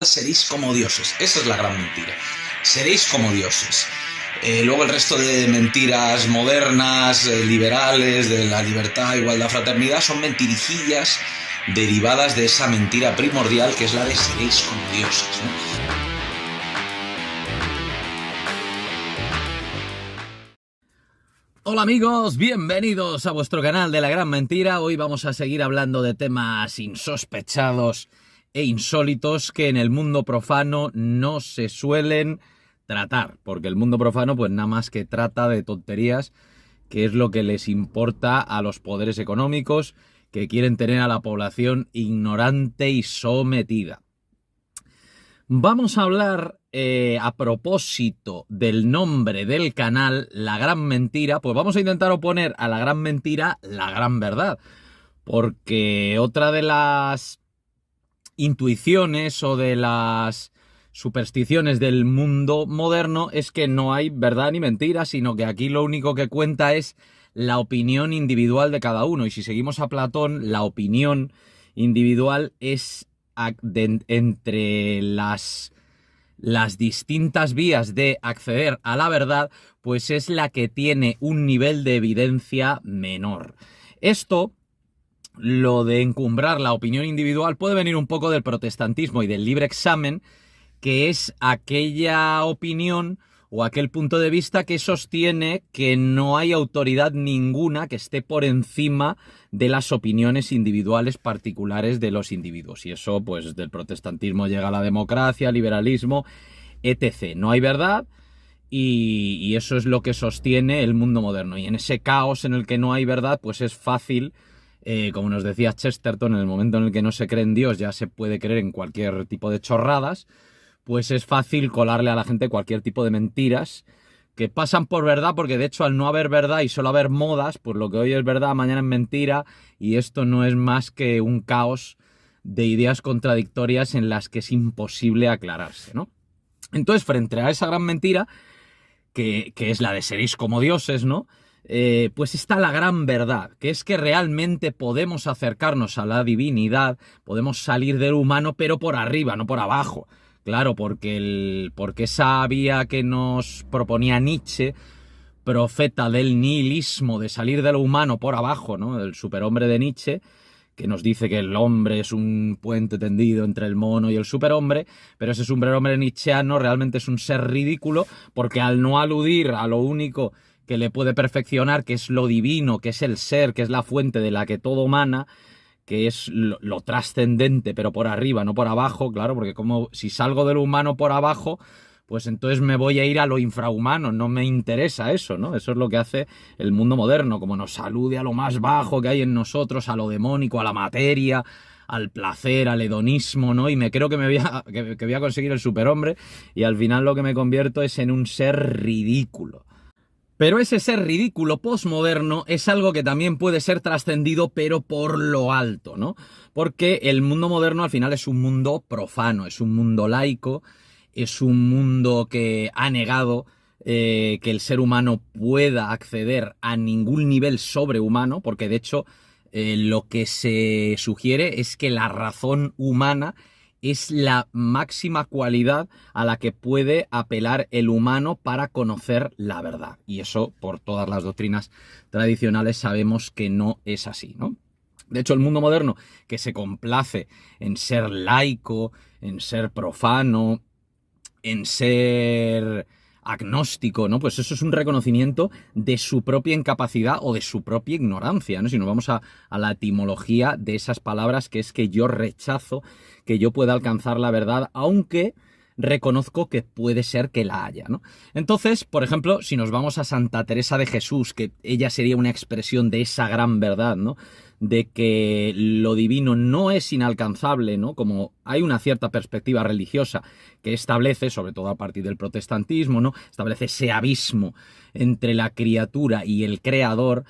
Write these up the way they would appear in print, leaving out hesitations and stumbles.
seréis como dioses. Esa es la gran mentira. Seréis como dioses. Luego el resto de mentiras modernas, liberales, de la libertad, igualdad, fraternidad, son mentirijillas derivadas de esa mentira primordial que es la de seréis como dioses, ¿no? Hola amigos, bienvenidos a vuestro canal de La Gran Mentira. Hoy vamos a seguir hablando de temas insospechados e insólitos que en el mundo profano no se suelen tratar, porque el mundo profano pues nada más que trata de tonterías, que es lo que les importa a los poderes económicos que quieren tener a la población ignorante y sometida. Vamos a hablar a propósito del nombre del canal, La Gran Mentira, pues vamos a intentar oponer a la gran mentira la gran verdad, porque otra de las intuiciones o de las supersticiones del mundo moderno es que no hay verdad ni mentira, sino que aquí lo único que cuenta es la opinión individual de cada uno, y si seguimos a Platón, la opinión individual es entre las distintas vías de acceder a la verdad, pues es la que tiene un nivel de evidencia menor. Esto, lo de encumbrar la opinión individual, puede venir un poco del protestantismo y del libre examen, que es aquella opinión o aquel punto de vista que sostiene que no hay autoridad ninguna que esté por encima de las opiniones individuales particulares de los individuos. Y eso, pues, del protestantismo llega a la democracia, liberalismo, etc. No hay verdad y eso es lo que sostiene el mundo moderno. Y en ese caos en el que no hay verdad, pues es fácil, como nos decía Chesterton, en el momento en el que no se cree en Dios ya se puede creer en cualquier tipo de chorradas, pues es fácil colarle a la gente cualquier tipo de mentiras que pasan por verdad, porque de hecho al no haber verdad y solo haber modas, pues lo que hoy es verdad, mañana es mentira, y esto no es más que un caos de ideas contradictorias en las que es imposible aclararse, ¿no? Entonces, frente a esa gran mentira, que es la de seréis como dioses, ¿no? Pues está la gran verdad, que es que realmente podemos acercarnos a la divinidad, podemos salir del humano, pero por arriba, no por abajo. Claro, porque esa vía que nos proponía Nietzsche, profeta del nihilismo, de salir de lo humano por abajo, ¿no? El superhombre de Nietzsche, que nos dice que el hombre es un puente tendido entre el mono y el superhombre, pero ese superhombre nietzscheano realmente es un ser ridículo, porque al no aludir a lo único que le puede perfeccionar, que es lo divino, que es el ser, que es la fuente de la que todo emana, que es lo trascendente, pero por arriba, no por abajo, claro, porque como si salgo de lo humano por abajo, pues entonces me voy a ir a lo infrahumano, no me interesa eso, ¿no? Eso es lo que hace el mundo moderno, como nos alude a lo más bajo que hay en nosotros, a lo demónico, a la materia, al placer, al hedonismo, ¿no? Y me creo que que voy a conseguir el superhombre, y al final lo que me convierto es en un ser ridículo. Pero ese ser ridículo posmoderno es algo que también puede ser trascendido, pero por lo alto, ¿no? Porque el mundo moderno al final es un mundo profano, es un mundo laico, es un mundo que ha negado que el ser humano pueda acceder a ningún nivel sobrehumano, porque de hecho lo que se sugiere es que la razón humana es la máxima cualidad a la que puede apelar el humano para conocer la verdad. Y eso, por todas las doctrinas tradicionales, sabemos que no es así, ¿no? De hecho, el mundo moderno, que se complace en ser laico, en ser profano, en ser agnóstico, ¿no? Pues eso es un reconocimiento de su propia incapacidad o de su propia ignorancia, ¿no? Si nos vamos a la etimología de esas palabras, que es que yo rechazo que yo pueda alcanzar la verdad, aunque reconozco que puede ser que la haya, ¿no? Entonces, por ejemplo, si nos vamos a Santa Teresa de Jesús, que ella sería una expresión de esa gran verdad, ¿no? De que lo divino no es inalcanzable, ¿no? Como hay una cierta perspectiva religiosa que establece, sobre todo a partir del protestantismo, ¿no? Establece ese abismo entre la criatura y el creador,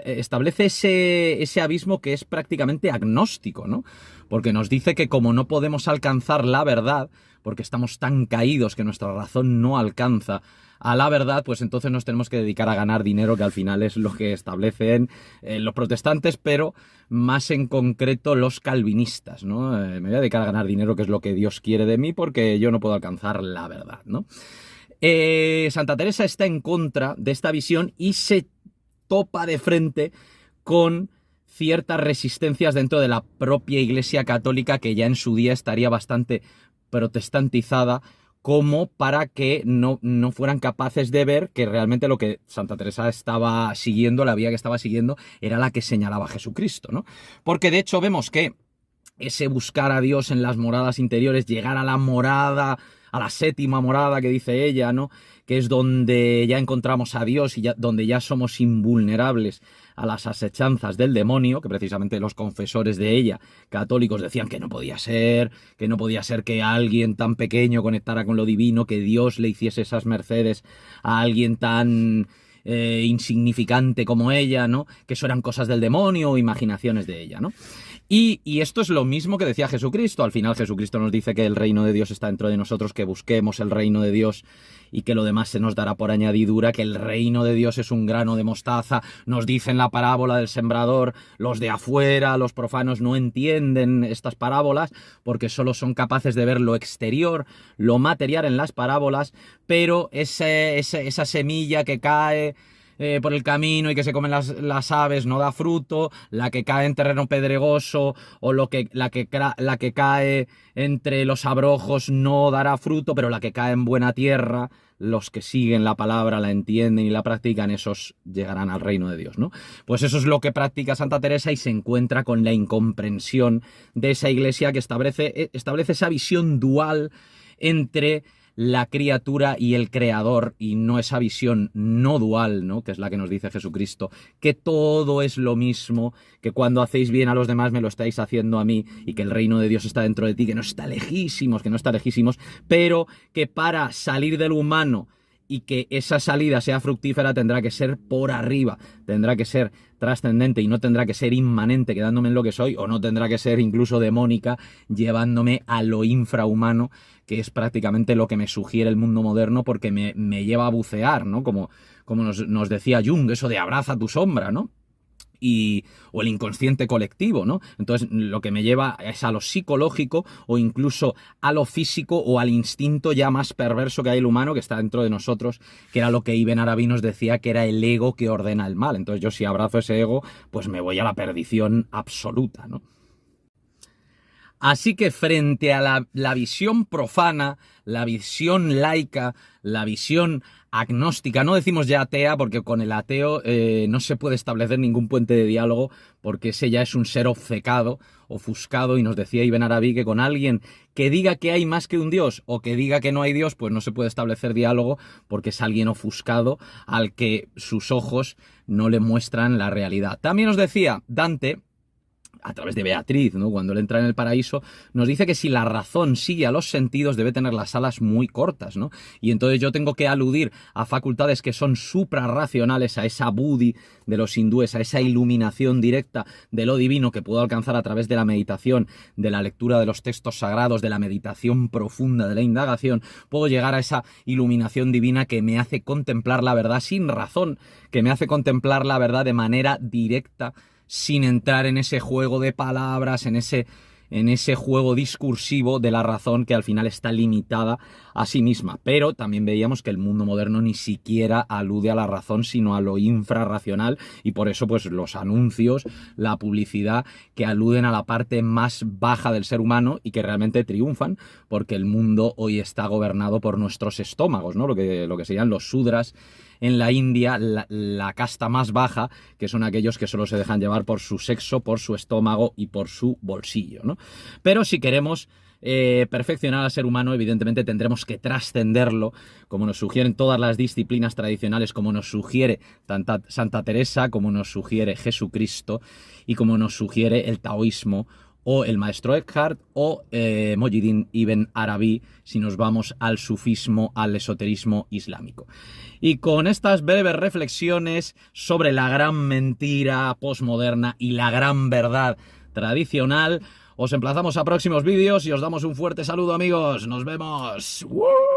establece ese abismo que es prácticamente agnóstico, ¿no? Porque nos dice que como no podemos alcanzar la verdad, porque estamos tan caídos que nuestra razón no alcanza a la verdad, pues entonces nos tenemos que dedicar a ganar dinero, que al final es lo que establecen los protestantes, pero más en concreto los calvinistas, ¿no? Me voy a dedicar a ganar dinero, que es lo que Dios quiere de mí, porque yo no puedo alcanzar la verdad, ¿no? Santa Teresa está en contra de esta visión y se topa de frente con ciertas resistencias dentro de la propia Iglesia Católica, que ya en su día estaría bastante protestantizada, como para que no fueran capaces de ver que realmente lo que Santa Teresa estaba siguiendo, la vía que estaba siguiendo, era la que señalaba Jesucristo, ¿no? Porque de hecho vemos que ese buscar a Dios en las moradas interiores, llegar a la morada, a la séptima morada que dice ella, ¿no? Que es donde ya encontramos a Dios y donde ya somos invulnerables a las asechanzas del demonio, que precisamente los confesores de ella, católicos, decían que no podía ser que alguien tan pequeño conectara con lo divino, que Dios le hiciese esas mercedes a alguien tan insignificante como ella, ¿no? Que eso eran cosas del demonio o imaginaciones de ella, ¿no? Y esto es lo mismo que decía Jesucristo. Al final Jesucristo nos dice que el reino de Dios está dentro de nosotros, que busquemos el reino de Dios y que lo demás se nos dará por añadidura, que el reino de Dios es un grano de mostaza. Nos dice en la parábola del sembrador, los de afuera, los profanos, no entienden estas parábolas porque solo son capaces de ver lo exterior, lo material en las parábolas, pero esa semilla que cae por el camino y que se comen las aves no da fruto, la que cae en terreno pedregoso o la que cae entre los abrojos no dará fruto, pero la que cae en buena tierra, los que siguen la palabra, la entienden y la practican, esos llegarán al reino de Dios, ¿no? Pues eso es lo que practica Santa Teresa y se encuentra con la incomprensión de esa iglesia que establece esa visión dual entre la criatura y el creador, y no esa visión no dual, ¿no? Que es la que nos dice Jesucristo, que todo es lo mismo, que cuando hacéis bien a los demás me lo estáis haciendo a mí, y que el reino de Dios está dentro de ti, que no está lejísimos, pero que para salir del humano y que esa salida sea fructífera tendrá que ser por arriba, tendrá que ser trascendente y no tendrá que ser inmanente quedándome en lo que soy, o no tendrá que ser incluso demónica llevándome a lo infrahumano, que es prácticamente lo que me sugiere el mundo moderno, porque me lleva a bucear, ¿no? Como nos decía Jung, eso de abraza tu sombra, ¿no? O el inconsciente colectivo, ¿no? Entonces lo que me lleva es a lo psicológico o incluso a lo físico o al instinto ya más perverso que hay el humano, que está dentro de nosotros, que era lo que Ibn Arabi nos decía, que era el ego que ordena el mal. Entonces yo, si abrazo ese ego, pues me voy a la perdición absoluta, ¿no? Así que frente a la visión profana, la visión laica, la visión agnóstica, no decimos ya atea, porque con el ateo no se puede establecer ningún puente de diálogo, porque ese ya es un ser obcecado, ofuscado, y nos decía Ibn Arabi que con alguien que diga que hay más que un Dios o que diga que no hay Dios, pues no se puede establecer diálogo, porque es alguien ofuscado al que sus ojos no le muestran la realidad. También nos decía Dante, a través de Beatriz, ¿no? Cuando él entra en el paraíso, nos dice que si la razón sigue a los sentidos debe tener las alas muy cortas, ¿no? Y entonces yo tengo que aludir a facultades que son suprarracionales, a esa buddhi de los hindúes, a esa iluminación directa de lo divino que puedo alcanzar a través de la meditación, de la lectura de los textos sagrados, de la meditación profunda, de la indagación. Puedo llegar a esa iluminación divina que me hace contemplar la verdad sin razón, que me hace contemplar la verdad de manera directa, sin entrar en ese juego de palabras, en ese juego discursivo de la razón, que al final está limitada a sí misma. Pero también veíamos que el mundo moderno ni siquiera alude a la razón, sino a lo infrarracional, y por eso pues los anuncios, la publicidad, que aluden a la parte más baja del ser humano y que realmente triunfan, porque el mundo hoy está gobernado por nuestros estómagos, ¿no? Lo que serían los sudras en la India, la casta más baja, que son aquellos que solo se dejan llevar por su sexo, por su estómago y por su bolsillo, ¿no? Pero si queremos perfeccionar al ser humano, evidentemente tendremos que trascenderlo, como nos sugieren todas las disciplinas tradicionales, como nos sugiere Santa Teresa, como nos sugiere Jesucristo y como nos sugiere el taoísmo, o el maestro Eckhart, o Muhyiddin Ibn Arabi, si nos vamos al sufismo, al esoterismo islámico. Y con estas breves reflexiones sobre la gran mentira posmoderna y la gran verdad tradicional, os emplazamos a próximos vídeos y os damos un fuerte saludo, amigos. ¡Nos vemos! ¡Woo!